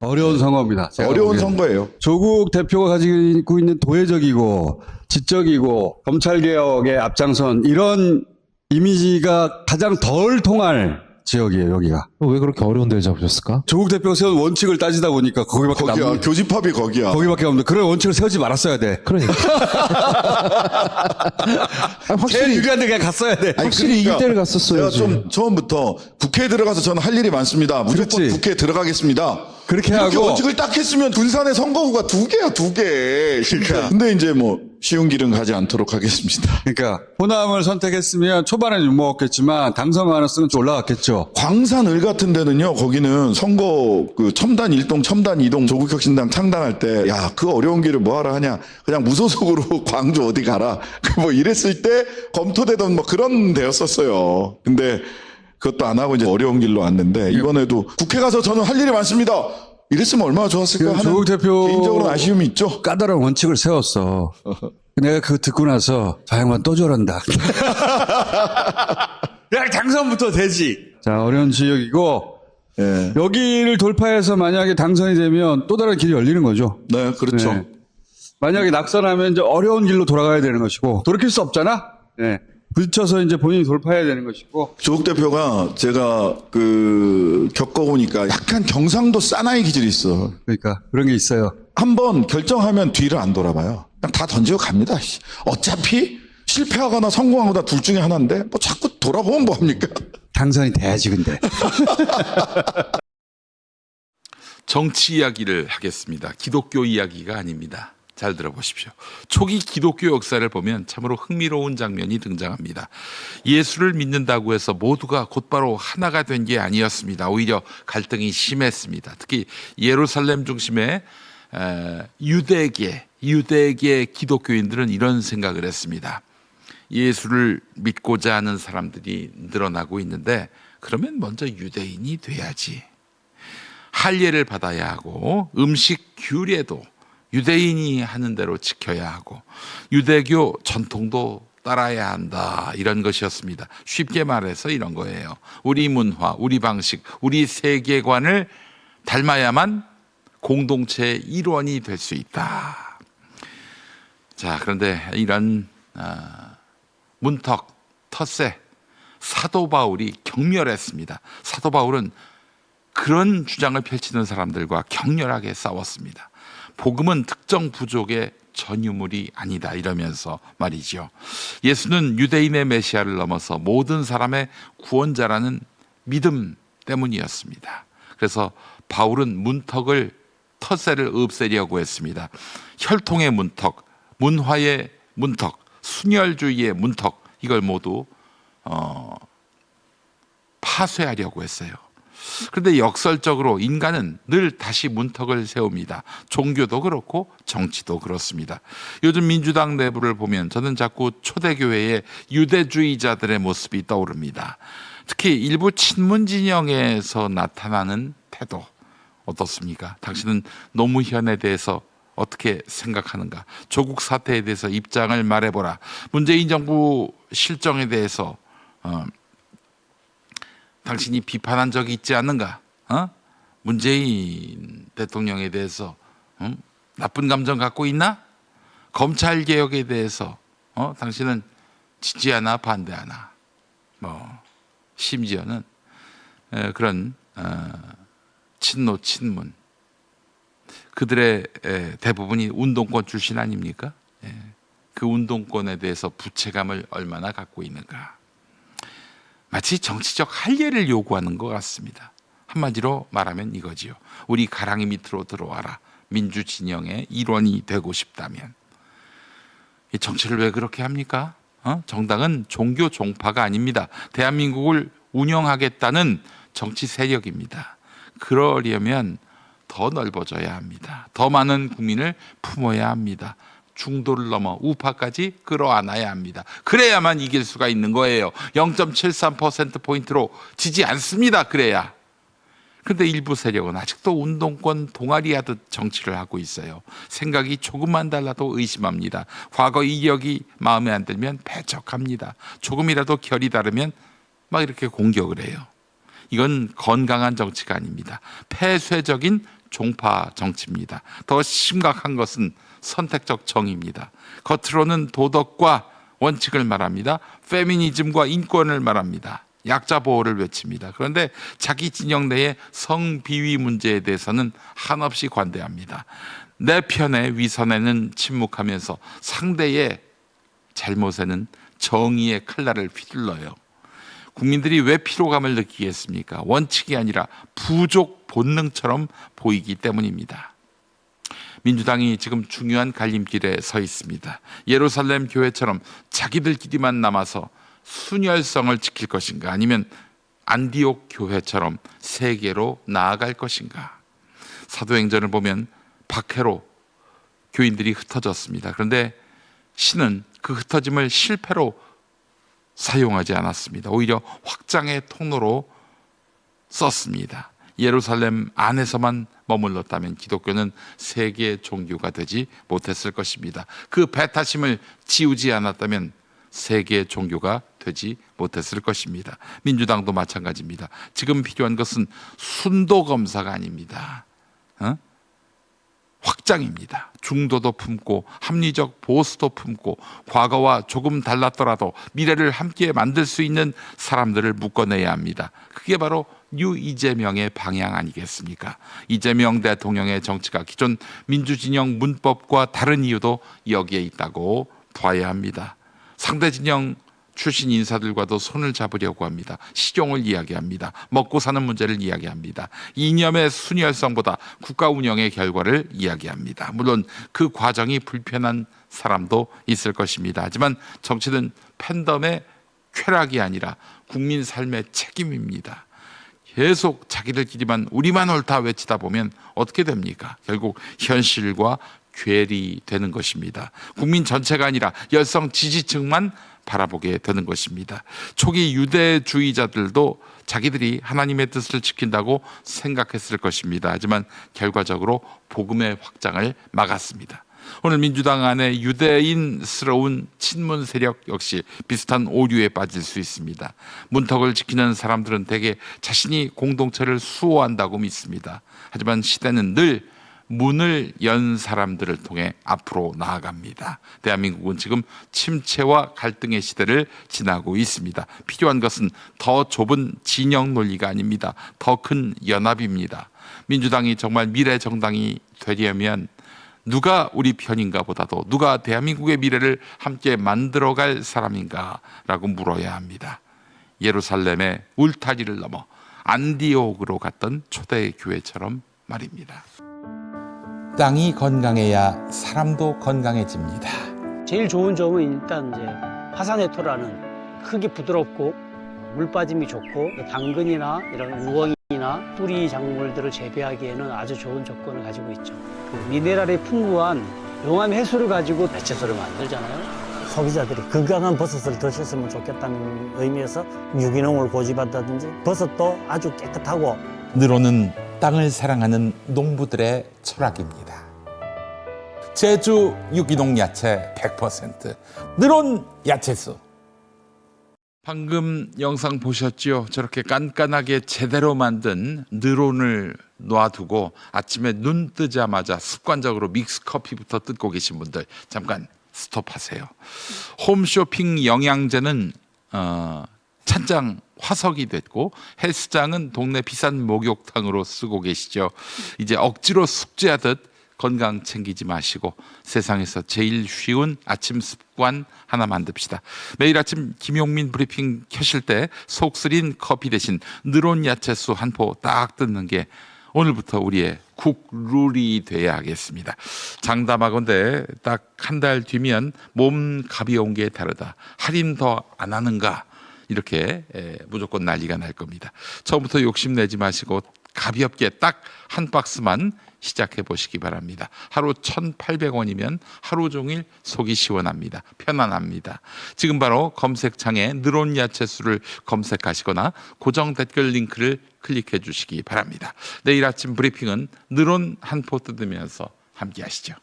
어려운 선거입니다. 제가 어려운 보기에는. 선거예요. 조국 대표가 가지고 있는 도회적이고 지적이고 검찰개혁에 앞장선 이런 이미지가 가장 덜 통할 지역이에요, 여기가. 왜 그렇게 어려운 데를 잡으셨을까? 조국 대표가 세운 원칙을 따지다 보니까 거기밖에 거기야. 남는 교집합이 거기야. 거기밖에 없는데 그런 원칙을 세우지 말았어야 돼. 그러니까. 아니, 제일 확실히 유리한 데 그냥 갔어야 돼. 확실히 이길 때를 갔었어야지. 제가 좀 처음부터 국회에 들어가서 저는 할 일이 많습니다. 무조건 그렇지. 국회에 들어가겠습니다. 그렇게 이렇게 하고 원칙을 딱 했으면 군산의 선거구가 2개야, 2개. 그러니까. 근데 이제 뭐 쉬운 길은 가지 않도록 하겠습니다. 그러니까 호남을 선택했으면 초반에는 욕먹었겠지만 당선 가능성은 좀 올라갔겠죠. 광산을 같은 데는요, 거기는 선거 그 첨단 1동, 첨단 2동 조국혁신당 창당할 때, 야, 그 어려운 길을 뭐하러 하냐. 그냥 무소속으로 광주 어디 가라. 뭐 이랬을 때 검토되던 뭐 그런 데였었어요. 근데 그것도 안 하고 이제 어려운 길로 왔는데, 이번에도 국회 가서 저는 할 일이 많습니다. 이랬으면 얼마나 좋았을까 하는 조국 대표 개인적으로는 아쉬움이 있죠. 까다로운 원칙을 세웠어. 내가 그거 듣고 나서 저 양반 또 저런다. 야, 당선부터 되지. 자, 어려운 지역이고 예. 여기를 돌파해서 만약에 당선이 되면 또 다른 길이 열리는 거죠. 네, 그렇죠. 네. 만약에 낙선하면 이제 어려운 길로 돌아가야 되는 것이고 돌이킬 수 없잖아. 네. 부딪혀서 이제 본인이 돌파해야 되는 것이고. 조국 대표가 제가 겪어보니까 약간 경상도 사나이 기질이 있어. 그러니까 그런 게 있어요. 한번 결정하면 뒤를 안 돌아봐요. 그냥 다 던지고 갑니다. 어차피 실패하거나 성공하거나 둘 중에 하나인데 뭐 자꾸 돌아보면 뭐합니까? 당선이 돼야지 근데. 정치 이야기를 하겠습니다. 기독교 이야기가 아닙니다. 잘 들어보십시오. 초기 기독교 역사를 보면 참으로 흥미로운 장면이 등장합니다. 예수를 믿는다고 해서 모두가 곧바로 하나가 된 게 아니었습니다. 오히려 갈등이 심했습니다. 특히 예루살렘 중심의 유대계 기독교인들은 이런 생각을 했습니다. 예수를 믿고자 하는 사람들이 늘어나고 있는데 그러면 먼저 유대인이 돼야지. 할례를 받아야 하고 음식 규례도 유대인이 하는 대로 지켜야 하고 유대교 전통도 따라야 한다. 이런 것이었습니다. 쉽게 말해서 이런 거예요. 우리 문화, 우리 방식, 우리 세계관을 닮아야만 공동체의 일원이 될 수 있다. 자, 그런데 이런 문턱, 텃세, 사도 바울이 격렬했습니다. 사도 바울은 그런 주장을 펼치는 사람들과 격렬하게 싸웠습니다. 복음은 특정 부족의 전유물이 아니다 이러면서 말이죠. 예수는 유대인의 메시아를 넘어서 모든 사람의 구원자라는 믿음 때문이었습니다. 그래서 바울은 문턱을 텃세를 없애려고 했습니다. 혈통의 문턱, 문화의 문턱, 순혈주의의 문턱 이걸 모두 파쇄하려고 했어요. 그런데 역설적으로 인간은 늘 다시 문턱을 세웁니다. 종교도 그렇고 정치도 그렇습니다. 요즘 민주당 내부를 보면 저는 자꾸 초대교회의 유대주의자들의 모습이 떠오릅니다. 특히 일부 친문 진영에서 나타나는 태도 어떻습니까? 당신은 노무현에 대해서 어떻게 생각하는가? 조국 사태에 대해서 입장을 말해보라. 문재인 정부 실정에 대해서 당신이 비판한 적이 있지 않는가? 문재인 대통령에 대해서 나쁜 감정 갖고 있나? 검찰 개혁에 대해서 당신은 지지하나 반대하나? 심지어는 그런 친노 친문 그들의 대부분이 운동권 출신 아닙니까? 그 운동권에 대해서 부채감을 얼마나 갖고 있는가? 마치 정치적 할례를 요구하는 것 같습니다. 한마디로 말하면 이거지요. 우리 가랑이 밑으로 들어와라. 민주 진영의 일원이 되고 싶다면. 이 정치를 왜 그렇게 합니까? 정당은 종교 종파가 아닙니다. 대한민국을 운영하겠다는 정치 세력입니다. 그러려면 더 넓어져야 합니다. 더 많은 국민을 품어야 합니다. 중도를 넘어 우파까지 끌어안아야 합니다. 그래야만 이길 수가 있는 거예요. 0.73%포인트로 지지 않습니다. 그래야. 그런데 일부 세력은 아직도 운동권 동아리 하듯 정치를 하고 있어요. 생각이 조금만 달라도 의심합니다. 과거 이력이 마음에 안 들면 배척합니다. 조금이라도 결이 다르면 막 이렇게 공격을 해요. 이건 건강한 정치가 아닙니다. 폐쇄적인 종파 정치입니다. 더 심각한 것은 선택적 정의입니다. 겉으로는 도덕과 원칙을 말합니다. 페미니즘과 인권을 말합니다. 약자 보호를 외칩니다. 그런데 자기 진영 내의 성비위 문제에 대해서는 한없이 관대합니다. 내 편의 위선에는 침묵하면서 상대의 잘못에는 정의의 칼날을 휘둘러요. 국민들이 왜 피로감을 느끼겠습니까? 원칙이 아니라 부족 본능처럼 보이기 때문입니다. 민주당이 지금 중요한 갈림길에 서 있습니다. 예루살렘 교회처럼 자기들끼리만 남아서 순혈성을 지킬 것인가, 아니면 안디옥 교회처럼 세계로 나아갈 것인가. 사도행전을 보면 박해로 교인들이 흩어졌습니다. 그런데 신은 그 흩어짐을 실패로 사용하지 않았습니다. 오히려 확장의 통로로 썼습니다. 예루살렘 안에서만 머물렀다면 기독교는 세계 종교가 되지 못했을 것입니다. 그 배타심을 지우지 않았다면 세계 종교가 되지 못했을 것입니다. 민주당도 마찬가지입니다. 지금 필요한 것은 순도 검사가 아닙니다. 확장입니다. 중도도 품고 합리적 보수도 품고 과거와 조금 달랐더라도 미래를 함께 만들 수 있는 사람들을 묶어내야 합니다. 그게 바로 뉴 이재명의 방향 아니겠습니까? 이재명 대통령의 정치가 기존 민주진영 문법과 다른 이유도 여기에 있다고 봐야 합니다. 상대 진영 출신 인사들과도 손을 잡으려고 합니다. 실용을 이야기합니다. 먹고 사는 문제를 이야기합니다. 이념의 순혈성보다 국가 운영의 결과를 이야기합니다. 물론 그 과정이 불편한 사람도 있을 것입니다. 하지만 정치는 팬덤의 쾌락이 아니라 국민 삶의 책임입니다. 계속 자기들끼리만 우리만 옳다 외치다 보면 어떻게 됩니까? 결국 현실과 괴리되는 것입니다. 국민 전체가 아니라 열성 지지층만 바라보게 되는 것입니다. 초기 유대주의자들도 자기들이 하나님의 뜻을 지킨다고 생각했을 것입니다. 하지만 결과적으로 복음의 확장을 막았습니다. 오늘 민주당 안에 유대인스러운 친문 세력 역시 비슷한 오류에 빠질 수 있습니다. 문턱을 지키는 사람들은 대개 자신이 공동체를 수호한다고 믿습니다. 하지만 시대는 늘 문을 연 사람들을 통해 앞으로 나아갑니다. 대한민국은 지금 침체와 갈등의 시대를 지나고 있습니다. 필요한 것은 더 좁은 진영 논리가 아닙니다. 더 큰 연합입니다. 민주당이 정말 미래 정당이 되려면 누가 우리 편인가 보다도 누가 대한민국의 미래를 함께 만들어갈 사람인가라고 물어야 합니다. 예루살렘의 울타리를 넘어 안디옥으로 갔던 초대 교회처럼 말입니다. 땅이 건강해야 사람도 건강해집니다. 제일 좋은 점은 일단 이제 화산해토라는 흙이 부드럽고 물 빠짐이 좋고 당근이나 이런 우엉이나 뿌리 작물들을 재배하기에는 아주 좋은 조건을 가지고 있죠. 그 미네랄이 풍부한 용암 해수를 가지고 배채소를 만들잖아요. 소비자들이 건강한 버섯을 드셨으면 좋겠다는 의미에서 유기농을 고집한다든지 버섯도 아주 깨끗하고 늘오는 땅을 사랑하는 농부들의 철학입니다. 제주 유기농 야채 100%, 늘온 야채수. 방금 영상 보셨죠? 저렇게 깐깐하게 제대로 만든 늘온을 놔두고 아침에 눈 뜨자마자 습관적으로 믹스커피부터 뜯고 계신 분들 잠깐 스톱하세요. 홈쇼핑 영양제는 찬장 화석이 됐고 헬스장은 동네 비싼 목욕탕으로 쓰고 계시죠. 이제 억지로 숙제하듯 건강 챙기지 마시고 세상에서 제일 쉬운 아침 습관 하나 만듭시다. 매일 아침 김용민 브리핑 켜실 때 속 쓰린 커피 대신 늘온 야채수 한 포 딱 뜯는 게 오늘부터 우리의 국룰이 돼야 하겠습니다. 장담하건대 딱 한 달 뒤면 몸 가벼운 게 다르다. 할인 더 안 하는가? 이렇게 무조건 난리가 날 겁니다. 처음부터 욕심내지 마시고 가볍게 딱 한 박스만 시작해 보시기 바랍니다. 하루 1,800원이면 하루 종일 속이 시원합니다. 편안합니다. 지금 바로 검색창에 늘온 야채수를 검색하시거나 고정 댓글 링크를 클릭해 주시기 바랍니다. 내일 아침 브리핑은 늘온 한 포 뜯으면서 함께 하시죠.